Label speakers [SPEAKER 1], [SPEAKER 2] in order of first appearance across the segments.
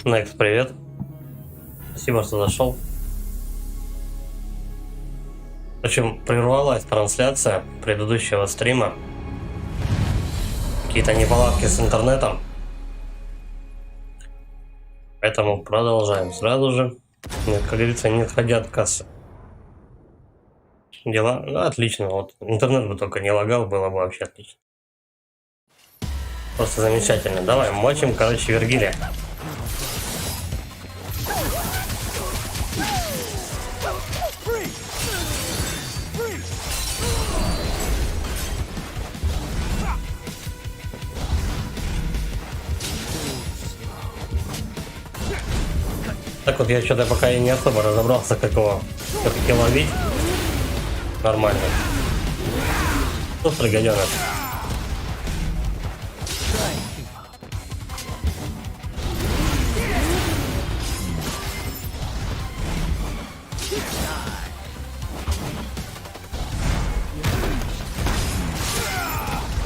[SPEAKER 1] Next, привет. Спасибо, что зашел. В общем, прервалась трансляция предыдущего стрима. Какие-то неполадки с интернетом. Поэтому продолжаем сразу же. Нет, как говорится, не отходя от кассы. Дела? Ну, отлично. Вот интернет бы только не лагал, было бы вообще отлично. Просто замечательно. Давай, мочим, короче, Вергилия. Так вот, я что-то пока и не особо разобрался, как его все-таки ловить. Нормально. Острый гаденыш.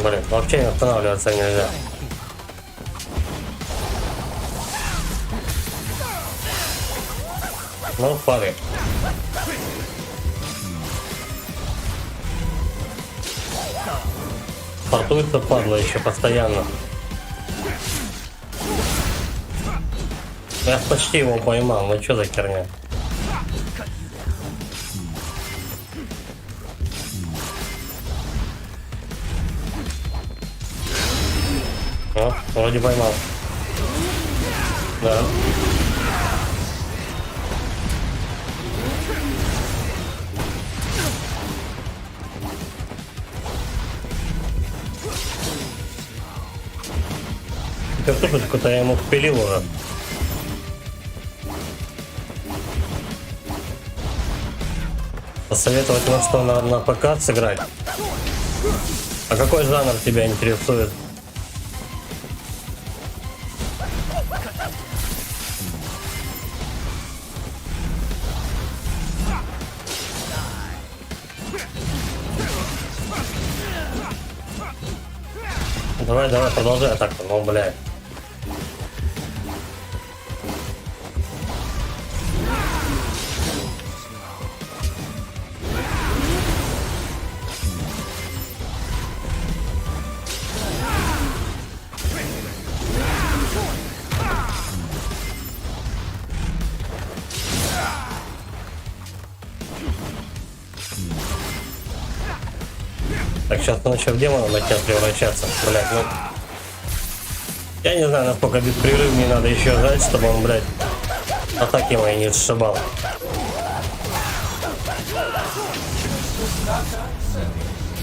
[SPEAKER 1] Блин, вообще не останавливаться нельзя. Ну, падай. Портуется падла еще постоянно. Я почти его поймал, ну что за херня? О, вроде поймал. Да. Картошечку-то я ему впилил уже. Посоветовать на что на ПК сыграть. А какой жанр тебя интересует? Давай, продолжай атаку, ну, блядь. Так, сейчас он еще в демона начнет превращаться. Блять, ну... Я не знаю, насколько беспрерывнее надо еще жать, чтобы он, блядь, атаки мои не сшибал.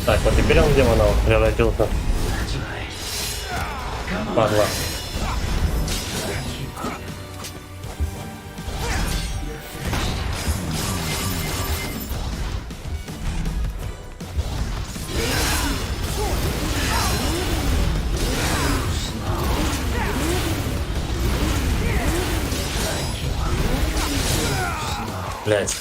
[SPEAKER 1] Так, вот теперь он в демона превратился. Падла. Блять.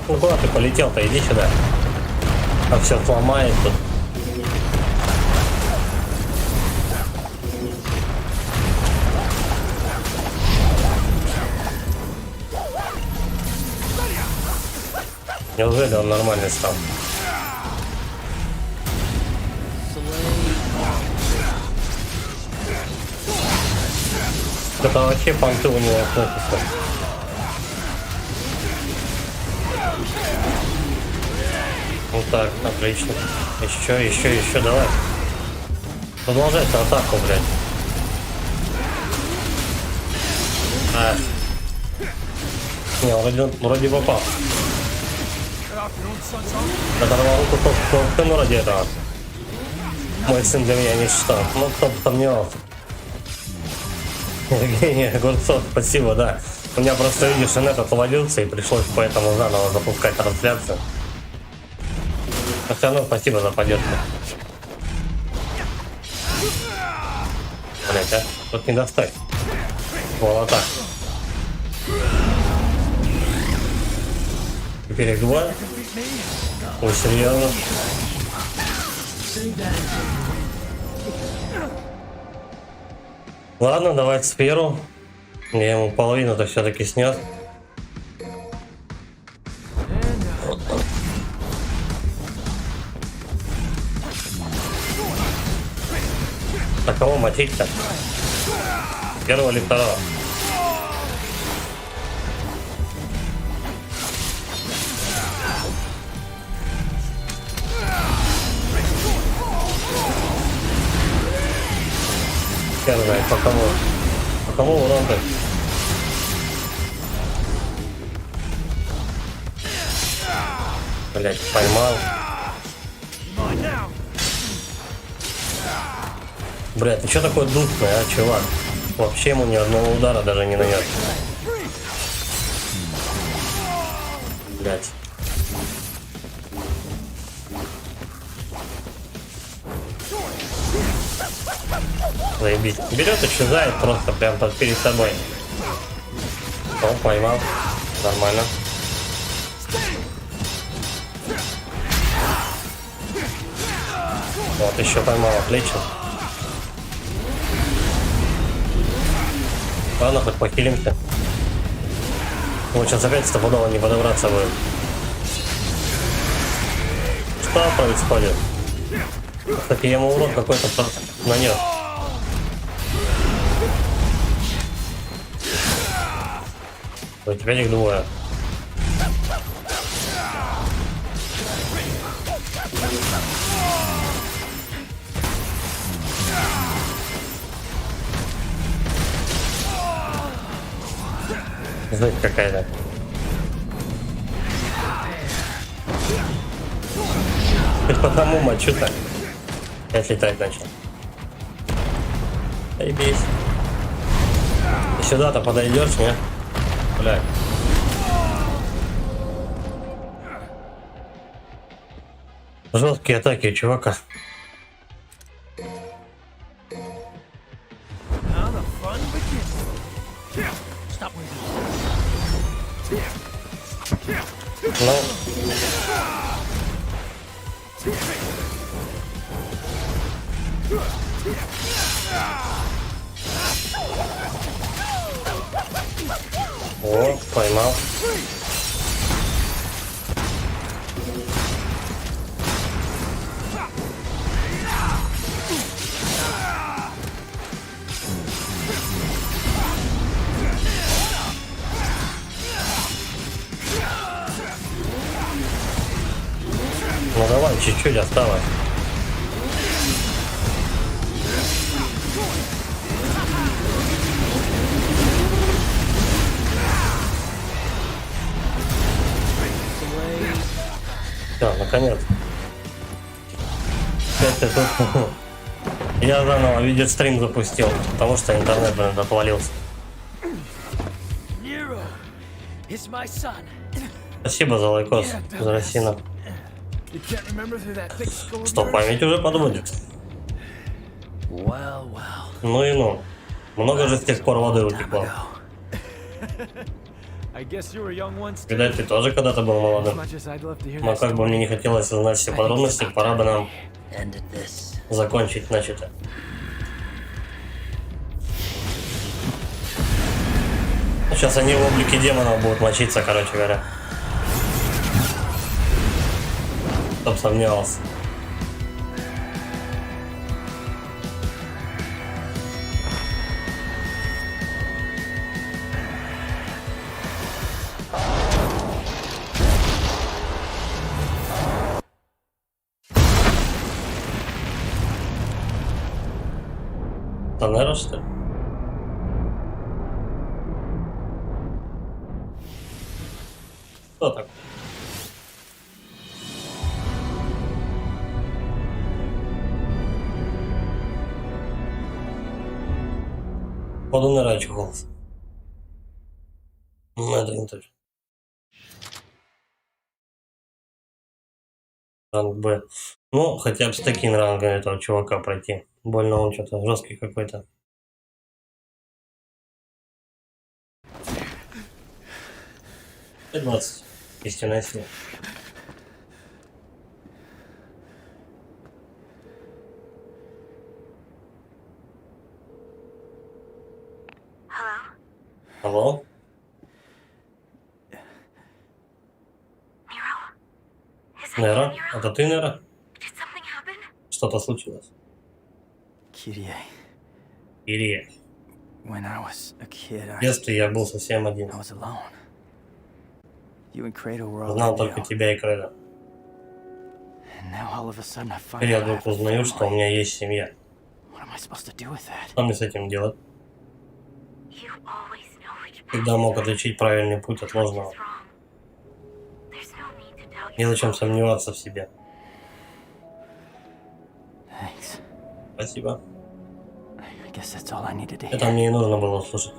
[SPEAKER 1] Ну куда ты полетел-то? Иди сюда. А все сломает тут. Неужели он нормальный стал? Это вообще понты у него относятся. Вот так, отлично. Еще, давай. Продолжайте атаку, блядь. А. Не, вроде попал. Оторвал руку собственно ради этого. Мой сын для меня ничто. Ну, кто бы сомневался. Евгений Огурцов, спасибо, да. У меня просто, видишь, инет отвалился и пришлось поэтому заново запускать трансляцию. Но все равно спасибо за поддержку. Блять, а? Тут не достать. Вот так. теперь их два. Ой, серьезно. Ладно, давай сферу. Я ему половину-то все-таки снес. А кого мочить-то? Первого или второго? Первый, по кому? По кому урон-то? Блять, поймал. Блять, ты что такой душный, а, чувак? Вообще ему ни одного удара даже не нанес. Блять. Заебись. Берет, исчезает просто прям перед тобой. О, поймал. Нормально. Вот, еще поймал, отлично. Ладно, хоть похилимся. Вот сейчас опять стопудово не подобраться будет. Что происходит? Кстати, я ему урон какой-то нанес. У тебя их двое. Жесть какая-то. Хоть по одному мочу так. Опять летать начал. Заебись. Ты сюда-то подойдешь, не? Блядь. Жесткие атаки у чувака. Ну. О, поймал. Ну давай, чуть-чуть осталось. Все, наконец. Опять тут... Я заново видеострим запустил, потому что интернет, блин, отвалился. Спасибо за лайкос, за Росину. Что, память уже подводит? Ну и ну. Много же с тех пор воды утекло. Видать, ты тоже когда-то был молодым. Но как бы мне не хотелось узнать все подробности, пора бы нам закончить начатое. Сейчас они в облике демонов будут мочиться, короче говоря. Чтоб сомневался. Танера, что ли? Кто так? Походу на рачу голос. Ну, это не точно. Ранг Б. Ну, хотя бы с таким рангом этого чувака пройти. Больно он что-то жесткий какой-то. И 20. Истинная сила. Алло? Нера? Это ты, Нера? Что-то случилось.
[SPEAKER 2] Kyrie,
[SPEAKER 1] Ирия.
[SPEAKER 2] when I was a kid,
[SPEAKER 1] В детстве я был совсем один.
[SPEAKER 2] I was alone. You and Kratos were all
[SPEAKER 1] Знал
[SPEAKER 2] I
[SPEAKER 1] только
[SPEAKER 2] knew.
[SPEAKER 1] тебя и Кредо.
[SPEAKER 2] And now all of a sudden I find
[SPEAKER 1] Теперь я
[SPEAKER 2] out I
[SPEAKER 1] вдруг
[SPEAKER 2] have a
[SPEAKER 1] узнаю, что у
[SPEAKER 2] family.
[SPEAKER 1] меня есть семья.
[SPEAKER 2] What am I supposed to do with that?
[SPEAKER 1] Что мне с этим делать? Всегда мог отличить правильный путь от ложного. Незачем сомневаться в себе.
[SPEAKER 2] Thanks.
[SPEAKER 1] Спасибо.
[SPEAKER 2] I guess that's all I needed to
[SPEAKER 1] Это
[SPEAKER 2] hear.
[SPEAKER 1] мне и нужно было услышать.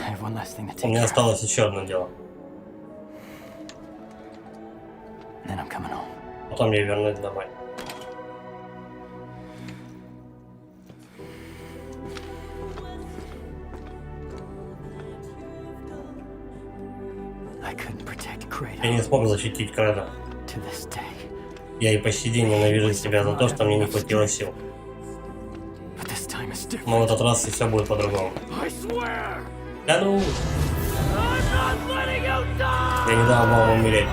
[SPEAKER 2] I have one last thing to
[SPEAKER 1] У
[SPEAKER 2] take
[SPEAKER 1] меня
[SPEAKER 2] care of.
[SPEAKER 1] осталось еще одно дело.
[SPEAKER 2] Then I'm coming home.
[SPEAKER 1] Потом я вернусь домой.
[SPEAKER 2] I couldn't protect
[SPEAKER 1] Я не
[SPEAKER 2] Kratos
[SPEAKER 1] смог защитить Кредо.
[SPEAKER 2] to this day.
[SPEAKER 1] Я и по сей день ненавижу себя за то, что мне не хватило сил.
[SPEAKER 2] But this time it's different.
[SPEAKER 1] Но в этот раз и все будет по-другому.
[SPEAKER 2] I swear!
[SPEAKER 1] Да ну!
[SPEAKER 2] I'm not letting you die!
[SPEAKER 1] Я не дал вам умереть.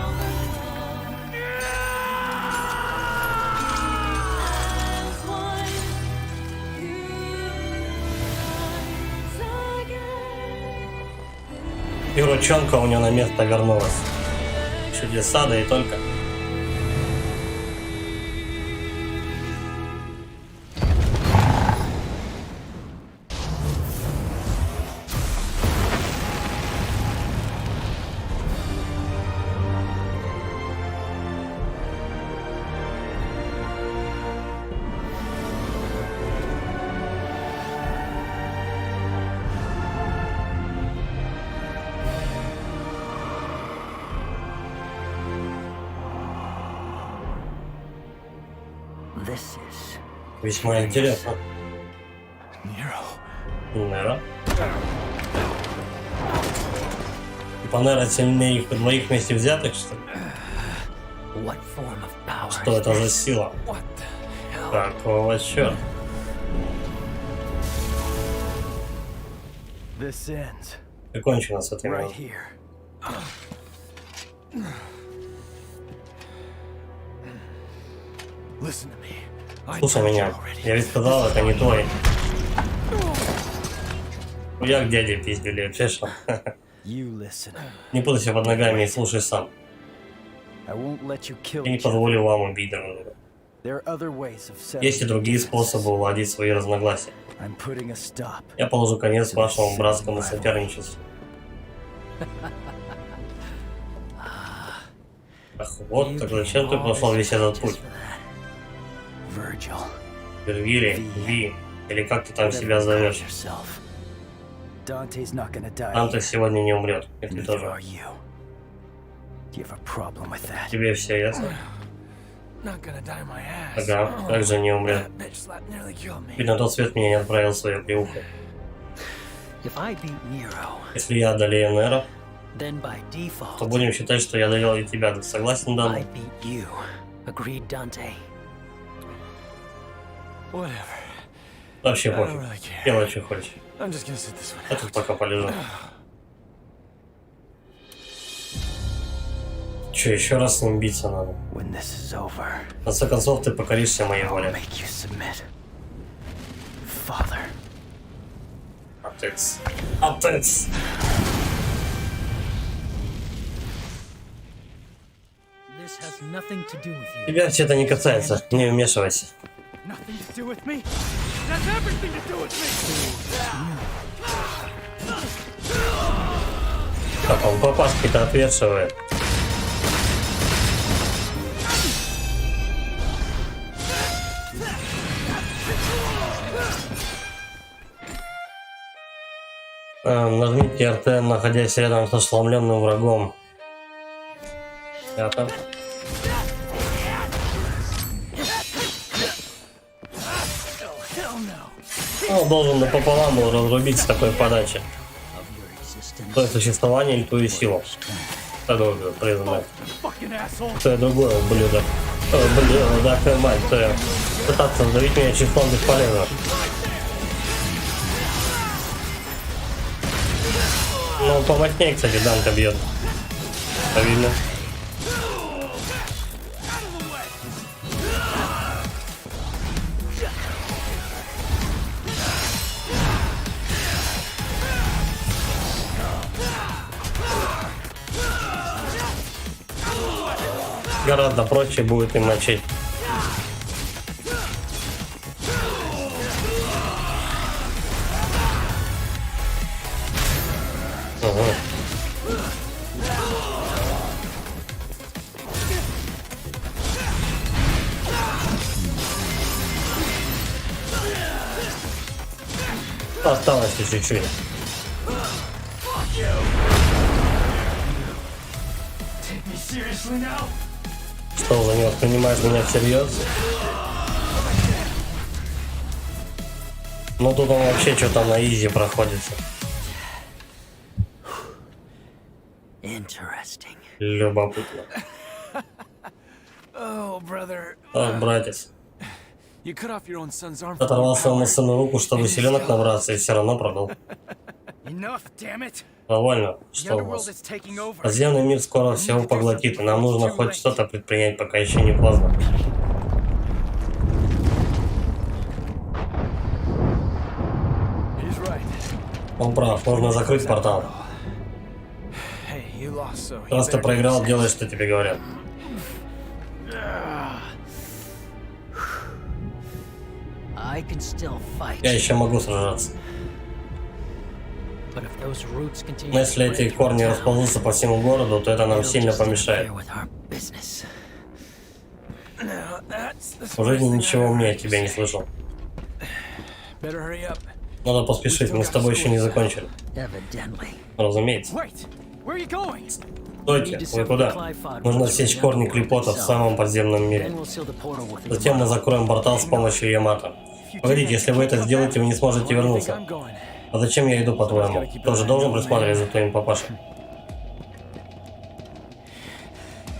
[SPEAKER 1] И ручонка у нее на место вернулась. Чудеса, да и только.
[SPEAKER 2] This is
[SPEAKER 1] Весьма интересно.
[SPEAKER 2] Nero.
[SPEAKER 1] Нера. Типа Нера сильнее их двоих вместе взятых, что ли?
[SPEAKER 2] What form of power?
[SPEAKER 1] Что это за сила?
[SPEAKER 2] What the hell?
[SPEAKER 1] Какого черта?
[SPEAKER 2] This ends
[SPEAKER 1] И кончено с этой
[SPEAKER 2] right
[SPEAKER 1] минуты.
[SPEAKER 2] here. Listen to me. I
[SPEAKER 1] Слушай
[SPEAKER 2] told you
[SPEAKER 1] меня.
[SPEAKER 2] already.
[SPEAKER 1] Я ведь сказал, это не твой. Ну я к дяде пиздили, вообще что?
[SPEAKER 2] You listen.
[SPEAKER 1] Не путайся под ногами и слушай сам.
[SPEAKER 2] I won't let you kill
[SPEAKER 1] Я не
[SPEAKER 2] each other.
[SPEAKER 1] позволю вам убить друг друга.
[SPEAKER 2] There are other ways of settling
[SPEAKER 1] Есть и другие
[SPEAKER 2] differences.
[SPEAKER 1] способы уладить свои разногласия.
[SPEAKER 2] I'm putting a stop.
[SPEAKER 1] Я положу конец вашему братскому соперничеству. Ах, вот, так зачем ты прошел весь этот путь?
[SPEAKER 2] Virgil.
[SPEAKER 1] Вергилий, Ви, или как ты там себя зовешь?
[SPEAKER 2] Dante's not gonna die.
[SPEAKER 1] Данте сегодня не умрет, и ты
[SPEAKER 2] Neither
[SPEAKER 1] тоже.
[SPEAKER 2] are you. Do you have a problem with that?
[SPEAKER 1] Тебе все ясно?
[SPEAKER 2] Not gonna die my ass.
[SPEAKER 1] Ага, как же не умрет?
[SPEAKER 2] That bitch slap nearly killed me.
[SPEAKER 1] Ведь на тот свет меня не отправил свое приухо.
[SPEAKER 2] If I beat Nero,
[SPEAKER 1] Если я одолею Нера,
[SPEAKER 2] then by default,
[SPEAKER 1] то будем считать, что я одолел и тебя. Ты согласен,
[SPEAKER 2] I
[SPEAKER 1] Дан?
[SPEAKER 2] beat you. Agreed, Dante? Whatever.
[SPEAKER 1] Вообще
[SPEAKER 2] I don't
[SPEAKER 1] пофиг.
[SPEAKER 2] really care.
[SPEAKER 1] Делай, что хочешь.
[SPEAKER 2] I'm just gonna sit this one
[SPEAKER 1] Я
[SPEAKER 2] out.
[SPEAKER 1] тут пока полежу. Че, еще раз с ним биться надо?
[SPEAKER 2] When this is over,
[SPEAKER 1] В конце концов, ты покоришься моей
[SPEAKER 2] I'll
[SPEAKER 1] воле.
[SPEAKER 2] make you submit. Father.
[SPEAKER 1] Отец. Отец!
[SPEAKER 2] This has nothing to do with you.
[SPEAKER 1] Тебя все это не касается. Не вмешивайся.
[SPEAKER 2] Nothing to do with me. That's everything to do with me.
[SPEAKER 1] Как он папашки-то отвешивает. Нажмите RT, находясь рядом с ошеломленным врагом. Это. Он должен напополам был разрубить с такой подачи. твое существование или твою силу. Продолжу признать.
[SPEAKER 2] Fucking asshole.
[SPEAKER 1] Кто я другое, ублюдок. Ублюдок, мать твою. Пытаться сдавить меня числом бесполезно. Ну, помощнее, кстати, Данка бьет. Видно. Гораздо проще будет им мочить. Угу. Осталось чуть-чуть. Что, уже не воспринимаешь меня всерьез? Ну тут он вообще что-то на изи проходится.
[SPEAKER 3] Interesting.
[SPEAKER 1] Любопытно.
[SPEAKER 2] Oh, brother.
[SPEAKER 1] Ах, братец.
[SPEAKER 2] You cut off your own son's arm.
[SPEAKER 1] Оторвал своему сыну руку, чтобы селенок набраться, и все равно продал.
[SPEAKER 2] Enough, damn it.
[SPEAKER 1] Довольно.
[SPEAKER 2] The
[SPEAKER 1] Что у
[SPEAKER 2] underworld
[SPEAKER 1] вас?
[SPEAKER 2] is taking over.
[SPEAKER 1] Подземный мир скоро всего поглотит, и нам нужно хоть что-то предпринять, пока еще не поздно.
[SPEAKER 2] He's right.
[SPEAKER 1] Он прав, нужно закрыть портал.
[SPEAKER 2] Hey, you lost, so you
[SPEAKER 1] Раз ты
[SPEAKER 2] better
[SPEAKER 1] проиграл,
[SPEAKER 2] do
[SPEAKER 1] делай, что тебе говорят.
[SPEAKER 3] I can still fight.
[SPEAKER 1] Я еще могу сражаться.
[SPEAKER 3] But if those roots continue
[SPEAKER 1] Но если
[SPEAKER 3] to
[SPEAKER 1] эти
[SPEAKER 3] spread
[SPEAKER 1] корни
[SPEAKER 3] through town,
[SPEAKER 1] расползутся по всему городу, то это нам
[SPEAKER 3] it'll
[SPEAKER 1] сильно
[SPEAKER 3] just
[SPEAKER 1] помешает.
[SPEAKER 3] interfere with our business.
[SPEAKER 2] Now, that's the
[SPEAKER 1] В жизни
[SPEAKER 2] smartest thing
[SPEAKER 1] ничего
[SPEAKER 2] I ever
[SPEAKER 1] умнее
[SPEAKER 2] heard you
[SPEAKER 1] тебя не
[SPEAKER 2] say.
[SPEAKER 1] слышал.
[SPEAKER 2] Better hurry up.
[SPEAKER 1] Надо поспешить, мы с тобой еще не закончили.
[SPEAKER 3] Evidently.
[SPEAKER 1] Разумеется.
[SPEAKER 2] Wait, where are you going?
[SPEAKER 1] Стойте, вы куда? Нужно сечь корни клепота в самом подземном мире.
[SPEAKER 3] Then we'll seal the portal with
[SPEAKER 1] Затем мы закроем портал с помощью Ямато. Погодите, если вы это сделаете, вы не сможете вернуться.
[SPEAKER 2] I'm going.
[SPEAKER 1] А зачем я иду, по-твоему? Тоже должен присматривать за твоим папашей.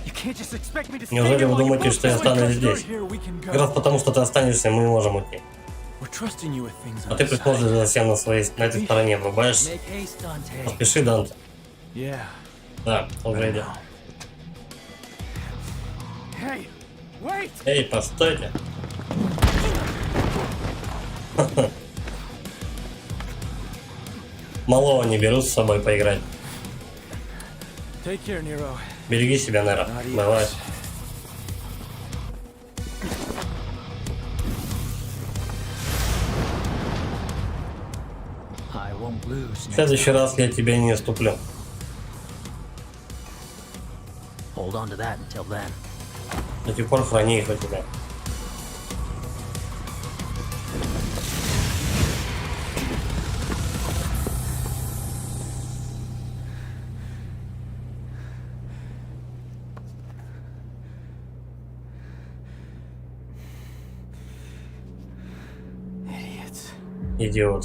[SPEAKER 2] You can't just expect me to stay
[SPEAKER 1] Неужели
[SPEAKER 2] here
[SPEAKER 1] вы
[SPEAKER 2] while you
[SPEAKER 1] думаете,
[SPEAKER 2] move,
[SPEAKER 1] что я
[SPEAKER 2] so when
[SPEAKER 1] останусь
[SPEAKER 2] it comes
[SPEAKER 1] здесь?
[SPEAKER 2] through here, we can
[SPEAKER 1] Как раз
[SPEAKER 2] go.
[SPEAKER 1] потому, что ты останешься, мы можем уйти.
[SPEAKER 2] We're trusting you with things
[SPEAKER 1] А
[SPEAKER 2] on
[SPEAKER 1] ты
[SPEAKER 2] the side.
[SPEAKER 1] присмотришь за всем на этой стороне, врубаешься?
[SPEAKER 3] Make haste, Dante.
[SPEAKER 1] Поспеши, Данте.
[SPEAKER 2] Yeah.
[SPEAKER 1] Да, уже идет.
[SPEAKER 2] Hey, wait!
[SPEAKER 1] Эй, постойте. Малого не берут с собой поиграть.
[SPEAKER 2] Take care, Nero.
[SPEAKER 1] Береги себя, Нера. Давай.
[SPEAKER 3] I won't lose.
[SPEAKER 1] В следующий раз я тебя не уступлю.
[SPEAKER 3] Hold on to that until then.
[SPEAKER 1] До тех пор храни их у тебя.
[SPEAKER 2] Idiots.
[SPEAKER 1] Идиот.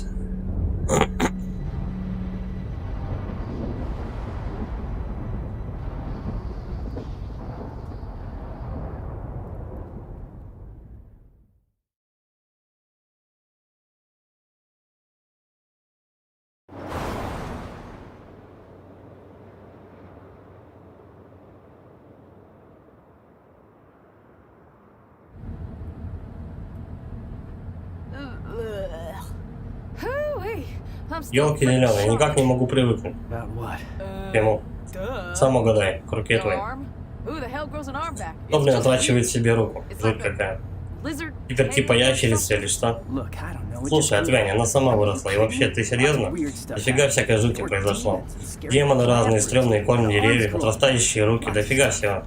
[SPEAKER 1] Ёлки зеленые, я никак не могу привыкнуть
[SPEAKER 2] About what?
[SPEAKER 1] к нему. Сам угадай, к руке твоей. Кто, блин, отращивает себе руку? Жуть какая. Теперь типа ящерица или что?
[SPEAKER 2] Look, I don't know. It
[SPEAKER 1] Слушай,
[SPEAKER 2] just
[SPEAKER 1] отвянь, она сама выросла. И вообще, ты серьезно? Дофига всякой жути произошло. Демоны разные, стрёмные корни деревьев, отрастающие руки, дофига всего.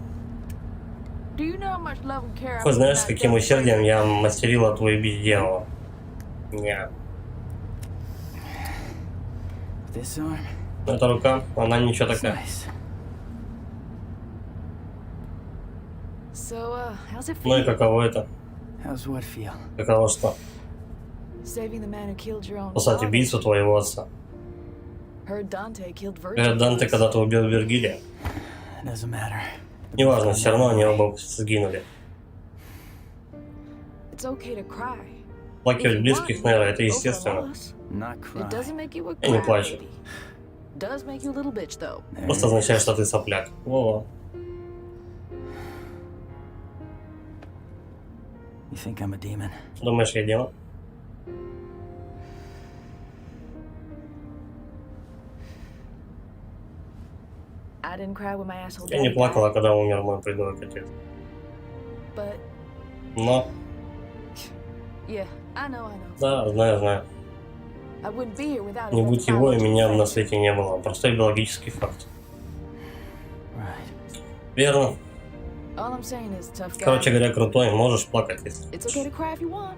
[SPEAKER 1] Хоть знаешь, с каким усердием я мастерила твою бить дьявола? Не.
[SPEAKER 2] This arm.
[SPEAKER 1] Эта рука, она ничего
[SPEAKER 2] It's
[SPEAKER 1] такая.
[SPEAKER 2] nice.
[SPEAKER 1] Ну и каково это?
[SPEAKER 2] How's what feel?
[SPEAKER 1] Каково что? Спасать убийцу твоего отца.
[SPEAKER 4] Heard Dante killed Virgil.
[SPEAKER 1] Говорят, Данте когда-то убил Вергилия.
[SPEAKER 3] It doesn't matter.
[SPEAKER 1] Неважно, все равно они оба сгинули.
[SPEAKER 4] It's okay to cry.
[SPEAKER 1] Плакивать близких, наверное, это естественно.
[SPEAKER 3] Not
[SPEAKER 4] It
[SPEAKER 3] cry.
[SPEAKER 4] doesn't make you a
[SPEAKER 1] Я не плачу.
[SPEAKER 4] crybaby. Does make you a little bitch though.
[SPEAKER 1] Просто означает, что ты сопляк. Во-во.
[SPEAKER 3] You think I'm a demon?
[SPEAKER 1] Думаешь, я демон?
[SPEAKER 4] I didn't cry when my asshole
[SPEAKER 1] Я не
[SPEAKER 4] daddy
[SPEAKER 1] плакала,
[SPEAKER 4] died,
[SPEAKER 1] когда умер мой придурок отец.
[SPEAKER 4] but
[SPEAKER 1] Но,
[SPEAKER 4] yeah, I know.
[SPEAKER 1] да, знаю.
[SPEAKER 4] I wouldn't be here without
[SPEAKER 1] Не
[SPEAKER 4] it.
[SPEAKER 1] будь его, и меня на свете не было. Простой биологический факт.
[SPEAKER 3] Right.
[SPEAKER 1] Верно.
[SPEAKER 4] All I'm saying is, tough guy.
[SPEAKER 1] Короче говоря, крутой, можешь плакать, если
[SPEAKER 4] It's okay to cry if you want.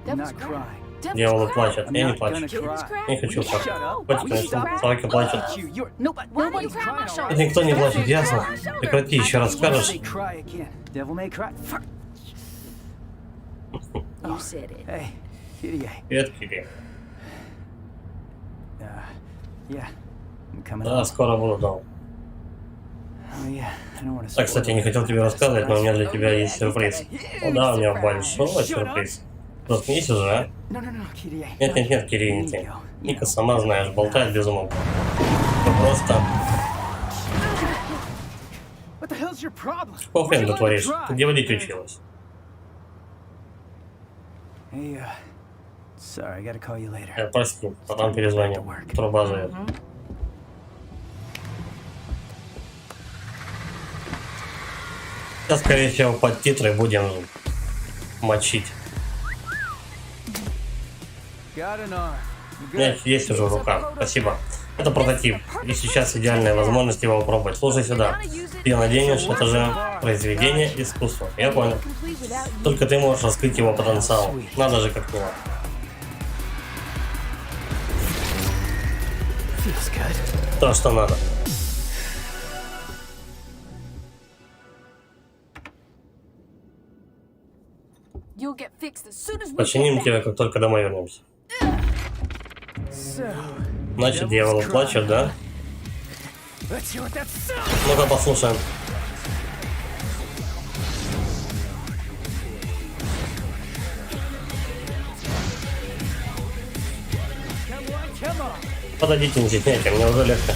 [SPEAKER 3] I'm
[SPEAKER 4] Devils
[SPEAKER 3] not
[SPEAKER 4] cry.
[SPEAKER 3] crying.
[SPEAKER 4] Devils
[SPEAKER 1] дьяволы
[SPEAKER 4] cry.
[SPEAKER 1] плачут.
[SPEAKER 3] I'm
[SPEAKER 1] Я не
[SPEAKER 3] not
[SPEAKER 1] плачу.
[SPEAKER 3] gonna
[SPEAKER 4] Kittens
[SPEAKER 3] cry.
[SPEAKER 4] cry.
[SPEAKER 1] Не хочу
[SPEAKER 4] Will you
[SPEAKER 1] плакать.
[SPEAKER 4] shut up?
[SPEAKER 1] Хватит,
[SPEAKER 4] Will you
[SPEAKER 1] конечно,
[SPEAKER 4] stop?
[SPEAKER 1] собаки плачут.
[SPEAKER 4] Nobody
[SPEAKER 3] Nobody's
[SPEAKER 4] cry on my
[SPEAKER 3] crying.
[SPEAKER 4] shoulder.
[SPEAKER 1] Это никто не плачет, ясно?
[SPEAKER 4] Cry on my shoulder.
[SPEAKER 1] Прекрати, еще раз
[SPEAKER 3] They
[SPEAKER 1] скажешь.
[SPEAKER 3] cry again. Devil may cry. Fuck.
[SPEAKER 4] You said it.
[SPEAKER 3] Hey, kitty.
[SPEAKER 1] Привет, Кири.
[SPEAKER 3] Yeah, I'm coming.
[SPEAKER 1] Да,
[SPEAKER 3] home.
[SPEAKER 1] скоро буду дома.
[SPEAKER 3] Oh yeah, I don't want to.
[SPEAKER 1] Так, кстати, я не хотел тебе рассказывать, но у меня для тебя есть сюрприз. О, да, у меня большой сюрприз. Заткнись уже, а?
[SPEAKER 3] No, kitty.
[SPEAKER 1] Нет, Кири, не ты. Ника, сама знаешь, болтает без умолку. Ты просто...
[SPEAKER 3] What the hell's your problem?
[SPEAKER 1] Какого хрена ты творишь? Ты где водить училась?
[SPEAKER 3] Hey, sorry, I gotta call you later.
[SPEAKER 1] Прости, потом перезвоню. Труба зовет. Сейчас, скорее всего, под титры будем мочить.
[SPEAKER 3] Got an arm.
[SPEAKER 1] У меня есть уже в руках. Спасибо. Это прототип, и сейчас идеальная возможность его попробовать. Слушай сюда. Ты наденешь, это же произведение искусства. Я понял.
[SPEAKER 4] Complete without you.
[SPEAKER 1] Только ты можешь раскрыть его потенциал. Надо же как мило.
[SPEAKER 3] Feels good.
[SPEAKER 1] То, что надо.
[SPEAKER 4] You'll get fixed as soon as we
[SPEAKER 1] Починим
[SPEAKER 4] get back.
[SPEAKER 1] тебя, как только домой вернемся.
[SPEAKER 3] So,
[SPEAKER 1] Значит, дьяволы плачут, да?
[SPEAKER 3] let's hear what that sounds.
[SPEAKER 1] Ну-ка послушаем.
[SPEAKER 3] Come on.
[SPEAKER 1] Подойдите, не стесняйте, мне уже легче.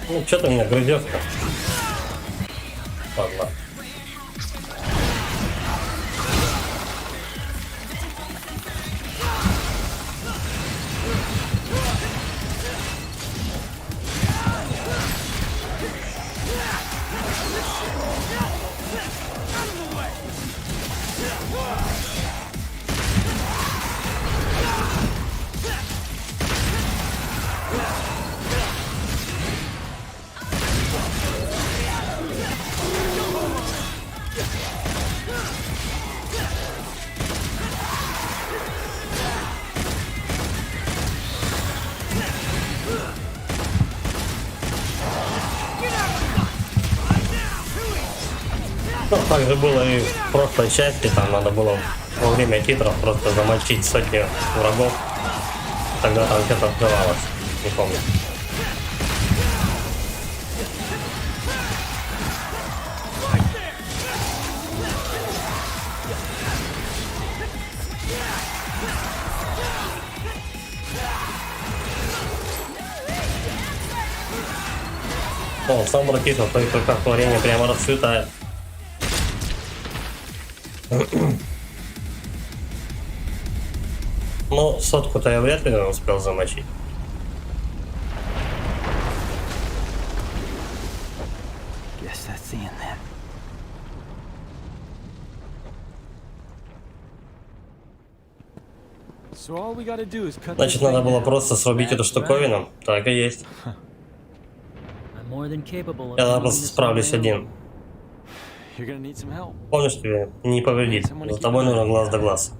[SPEAKER 1] Ну, что ты меня грызешь-то? Ладно. Ну, так же было и в прошлой части, там надо было во время титров просто замочить сотни врагов. Тогда там что-то открывалось, не помню. О, сам братишка в твоих руках творение прямо расцветает. Ну, сотку-то я вряд ли успел замочить.
[SPEAKER 3] Guess that's the end then.
[SPEAKER 2] So all we gotta do is cut
[SPEAKER 1] Значит, надо было просто срубить эту штуковину. Так и есть.
[SPEAKER 3] I'm more than capable of
[SPEAKER 1] Я
[SPEAKER 3] handling
[SPEAKER 1] просто
[SPEAKER 3] this on
[SPEAKER 1] справлюсь
[SPEAKER 3] my own.
[SPEAKER 1] один.
[SPEAKER 5] You're gonna need some help.
[SPEAKER 1] Помнишь, тебе не повредит. За тобой нужно глаз да глаз.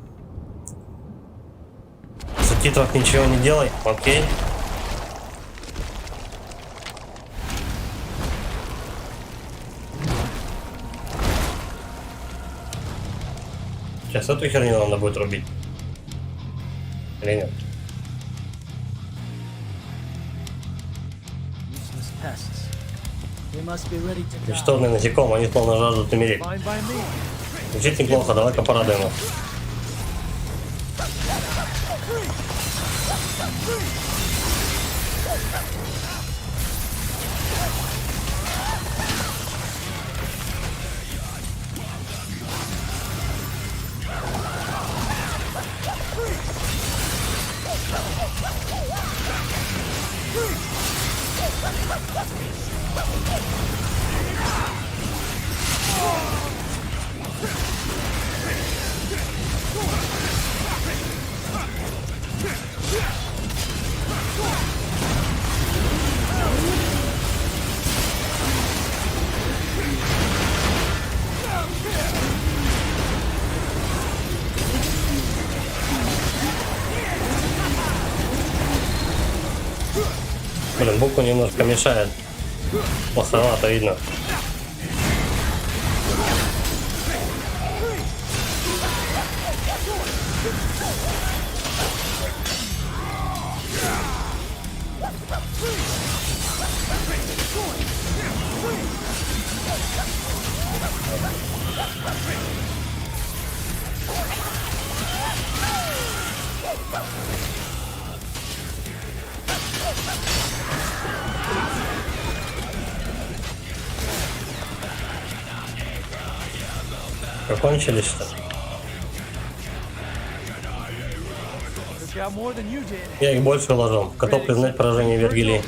[SPEAKER 1] В субтитрах ничего не делай, окей? Сейчас эту херню надо будет рубить. Или нет?
[SPEAKER 3] Useless pests. They must be ready to die.
[SPEAKER 1] Ничтожные насекомые, они словно жаждут умереть.
[SPEAKER 2] Fine by me.
[SPEAKER 1] Звучит неплохо, давай-ка порадуем их. Блин, букву немножко мешает. Плоховато видно. Закончились, что ли?
[SPEAKER 2] Took out more than you did.
[SPEAKER 1] Я их больше уложил. Готов признать поражение Вергилии.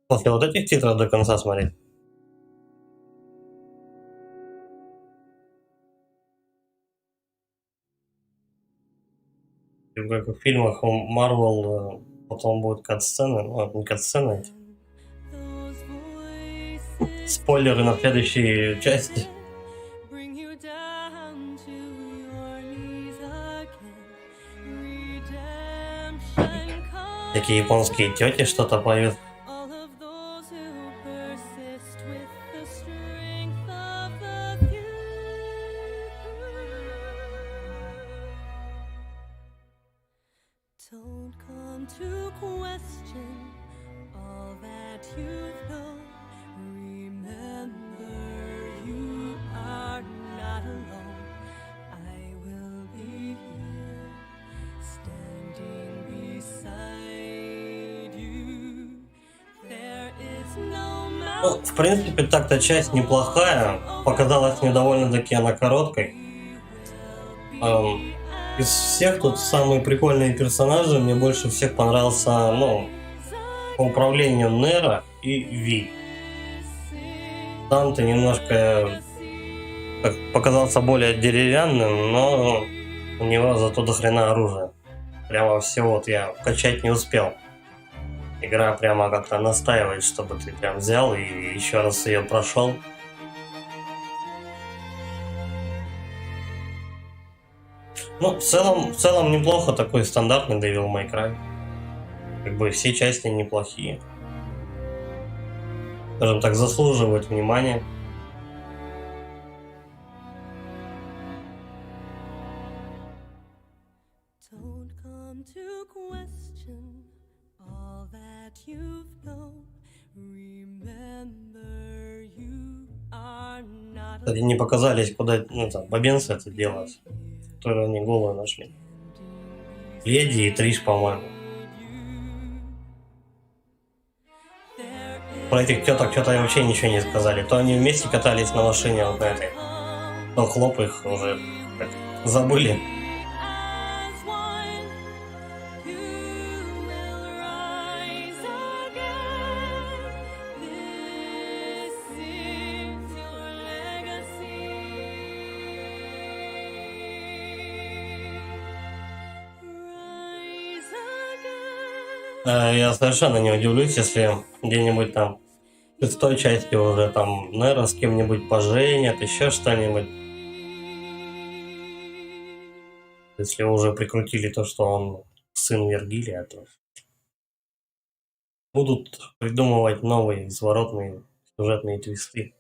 [SPEAKER 1] После вот этих титров до конца смотреть. Как в фильмах у Marvel потом будут кат-сцены, ну, не кат-сцены, спойлеры на следующей части. Такие японские тети что-то поют.
[SPEAKER 6] Don't come to question all that you know. Remember, you are not alone. I will be here, standing beside you. There is no
[SPEAKER 1] Ну, в принципе, так-то часть неплохая. Показалась мне довольно-таки она короткой. Из всех тут самые прикольные персонажи. Мне больше всех понравился, ну, по управлению Нера и Ви. Данте немножко показался более деревянным, но у него зато до хрена оружия. Прямо все вот я качать не успел. Игра прямо как-то настаивает, чтобы ты прям взял и еще раз ее прошел. Ну, в целом неплохо, такой стандартный Devil May Cry. Как бы все части неплохие. Скажем так, заслуживают внимания.
[SPEAKER 6] Don't come to question all that you've known. Remember, you are not
[SPEAKER 1] Кстати, не показались, куда, ну, там, бабенцы это делают, которые они голову нашли. Леди и Триш, по-моему. Про этих теток что-то вообще ничего не сказали. То они вместе катались на машине вот на этой, то хлоп их уже так, забыли.
[SPEAKER 6] as one. You will rise again. This is your legacy.
[SPEAKER 1] Я совершенно не удивлюсь, если где-нибудь там в шестой части уже там Нера с кем-нибудь поженят, еще что-нибудь. Если уже прикрутили то, что он сын Вергилия, то будут придумывать новые изворотные сюжетные твисты.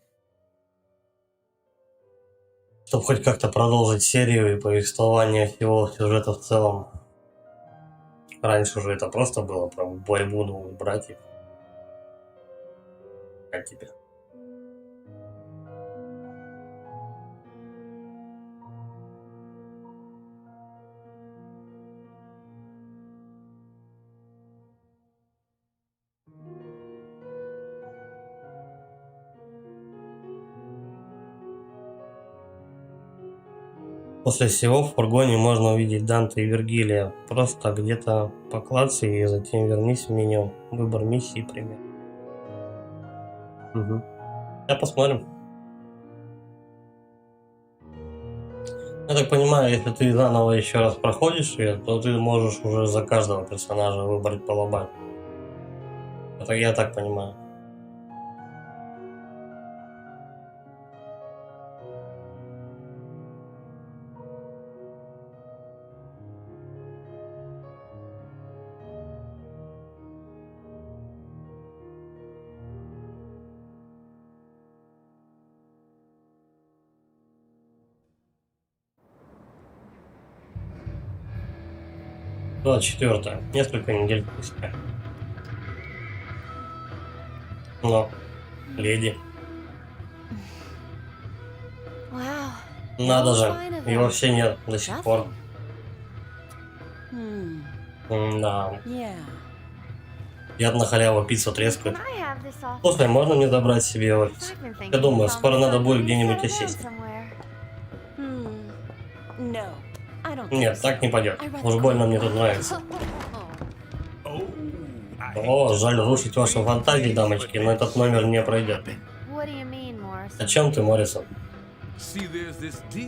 [SPEAKER 1] Чтобы хоть как-то продолжить серию и повествование всего сюжета в целом. Раньше уже это просто было про борьбу двух братьев. А теперь... После всего в фургоне можно увидеть Данте и Вергилия. Просто где-то поклацай и затем вернись в меню. Выбор миссии, пример. Угу. Я посмотрим. Я так понимаю, если ты заново еще раз проходишь ее, то ты можешь уже за каждого персонажа выбрать по лобам. Это я так понимаю. Глава 4. Несколько недель спустя. Но, леди.
[SPEAKER 6] Wow.
[SPEAKER 1] Надо же, его вообще нет до сих пор. Да.
[SPEAKER 6] Yeah.
[SPEAKER 1] Я на халяву пиццу трескаю.
[SPEAKER 6] Can I have this off?
[SPEAKER 1] Слушай, можно мне забрать себе офис?
[SPEAKER 6] I've been thinking
[SPEAKER 1] Я думаю,
[SPEAKER 6] about
[SPEAKER 1] скоро надо
[SPEAKER 6] something.
[SPEAKER 1] будет где-нибудь
[SPEAKER 6] Set it down
[SPEAKER 1] осесть.
[SPEAKER 6] somewhere. No, I don't think
[SPEAKER 1] Нет,
[SPEAKER 6] so.
[SPEAKER 1] так не пойдет.
[SPEAKER 6] I'd rather
[SPEAKER 1] Уж больно мне тут нравится. О, жаль рушить ваши фантазии, дамочки, но этот номер не пройдет.
[SPEAKER 6] What do you mean, Morrison?
[SPEAKER 1] О чем ты, Моррисон?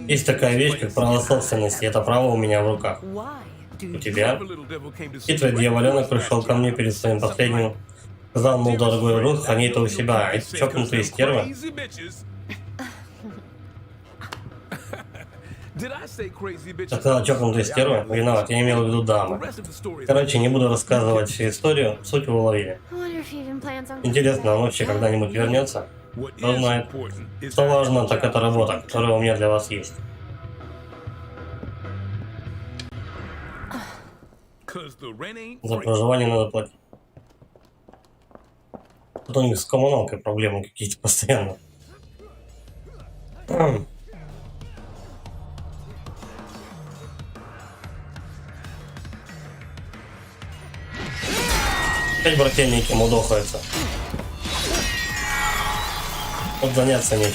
[SPEAKER 1] Есть такая вещь, как право собственности. Это право у меня в руках.
[SPEAKER 6] Why?
[SPEAKER 1] У тебя? Хитрый дьяволенок пришел ко мне перед своим последним. Сказал, мол, дорогой Рут, храни это у себя. А эти чокнутые стервы. Я сказал, чокнутые стервы? Виноват, я имел в виду дамы. Короче, не буду рассказывать всю историю, суть вы уловили.
[SPEAKER 6] I wonder if he even plans on
[SPEAKER 1] Интересно, он вообще когда-нибудь вернется? Кто знает. Что важно, так это работа, которая у меня для вас есть. За проживание надо платить. Тут у них с коммуналкой проблемы какие-то постоянно. Опять брательники мудохаются. Вот заняться нечем.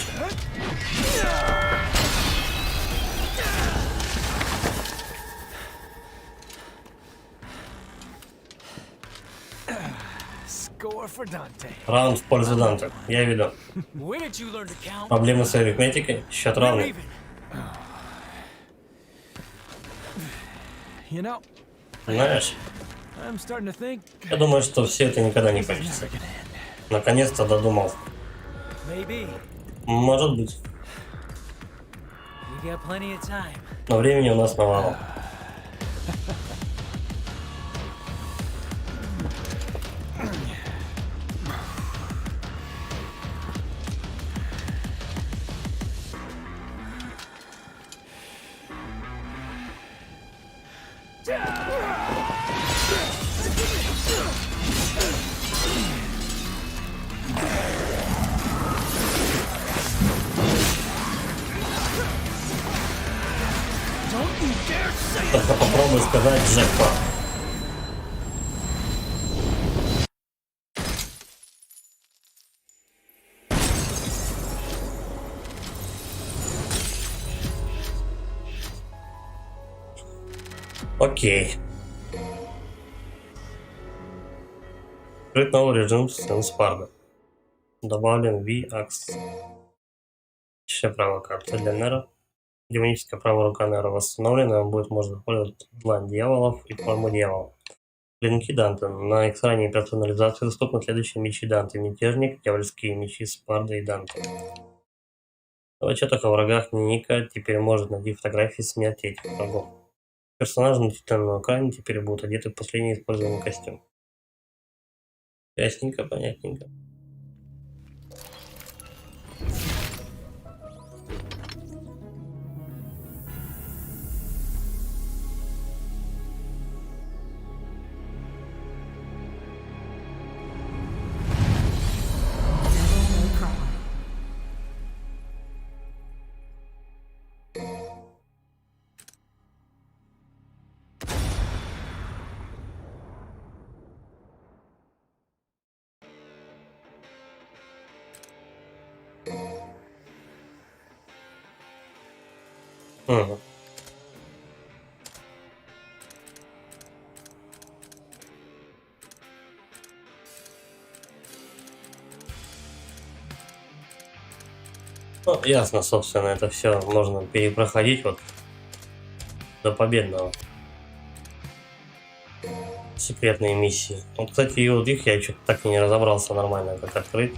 [SPEAKER 3] Score for Dante.
[SPEAKER 1] Раунд в пользу Данте. Я веду.
[SPEAKER 2] Where did you learn to count?
[SPEAKER 1] Проблемы с арифметикой. Счет равный.
[SPEAKER 2] Even.
[SPEAKER 3] You know,
[SPEAKER 1] Знаешь,
[SPEAKER 3] I'm starting to think
[SPEAKER 1] я думаю, что все это никогда не
[SPEAKER 3] this is
[SPEAKER 1] кончится.
[SPEAKER 3] never gonna end.
[SPEAKER 1] Наконец-то додумался.
[SPEAKER 2] Maybe.
[SPEAKER 1] Может быть.
[SPEAKER 2] We got plenty of time.
[SPEAKER 1] Но времени у нас навалом. Только попробуй сказать джекпот. Окей. Открыть новый режим Сенспарда. Добавлен V-Ax. Еще правая карта для Нера. Демоническая правая рука Нера восстановлена, он будет можно использовать план дьяволов и форму дьявола. Клинки Данте. На экране персонализации доступны следующие мечи Данте. Мятежник, дьявольские мечи Спарда и Данте. В отчетах о врагах Ника теперь может найти фотографии смерти этих врагов. Персонажи на титульном экране теперь будут одеты в последний используемый костюм. Ясненько, понятненько. Угу. Ну, ясно, собственно, это все можно перепроходить вот до победного. Секретные миссии. Вот, кстати, и вот их я что-то так и не разобрался нормально, как открыть.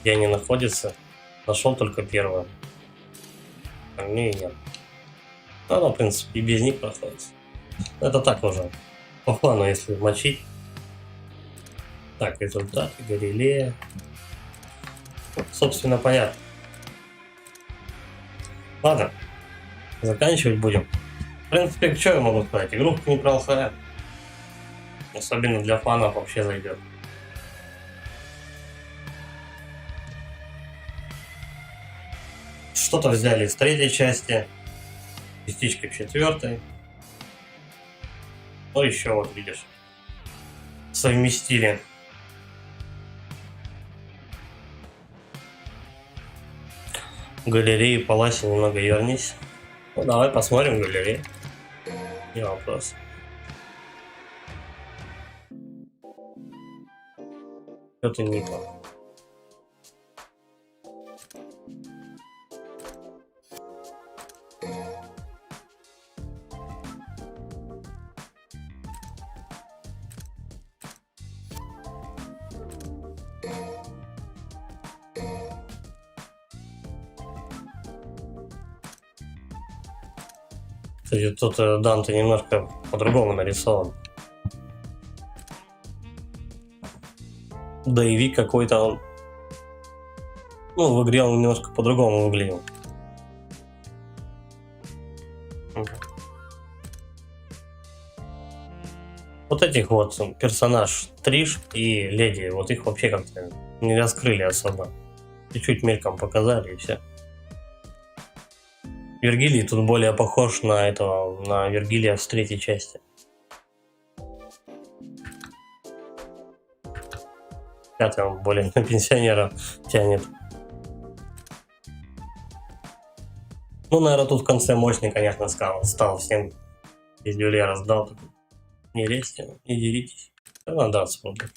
[SPEAKER 1] Где они находятся. Нашел только первое. Не, нет. Оно, в принципе, и без них проходит. Это так уже. По плану, если мочить. Так, результаты, Галилея. Собственно, понятно. Ладно. Заканчивать будем. В принципе, что я могу сказать? Игрушка неплохая. Особенно для фанов вообще зайдет. Что-то взяли из третьей части, частичка четвертой. Ну еще вот видишь, совместили. Галереи Паласи немного вернись. Ну давай посмотрим галерею. Не вопрос. Это Ника. Кстати, тут Данте немножко по-другому нарисован. Боевик какой-то он. Ну, в игре он немножко по-другому выглядел. Вот этих вот персонаж Триш и Леди, вот их вообще как-то не раскрыли особо. Чуть-чуть мельком показали и все. Вергилий тут более похож на этого, на Вергилия с третьей части. Пятый он более на пенсионера тянет. Ну, наверное, тут в конце мощный, конечно, стал всем пиздюлей раздал. Не лезьте, не деритесь. Надо драться будет.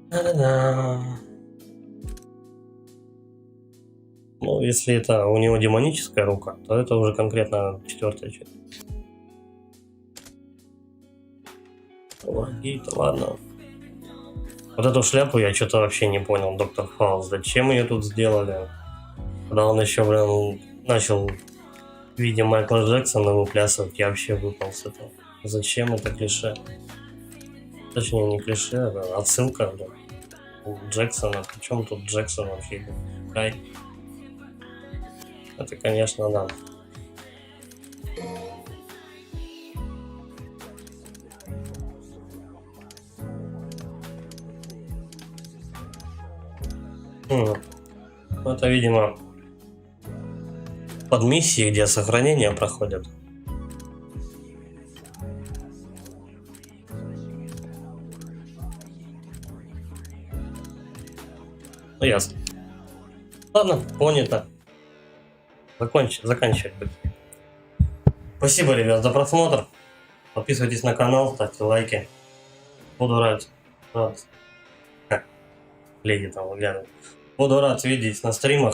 [SPEAKER 1] Да-да-да. Ну, если это у него демоническая рука, то это уже конкретно четвертая часть. Враги-то ладно. Вот эту шляпу я что-то вообще не понял, доктор Хаус. Зачем ее тут сделали? Когда он еще, блин, начал в виде Майкла Джексона выплясывать, я вообще выпал с этого. Зачем это клише? Точнее, не клише, это отсылка, блин. Джексона. Причем тут Джексон вообще? Кай. Это, конечно, да. Это, видимо, под миссией, где сохранение проходят. Ну, ясно. Ладно, понято. Заканчивать. Спасибо, ребят, за просмотр. Подписывайтесь на канал, ставьте лайки. Буду рад. Леди там выглядывает. Буду рад видеть на стримах.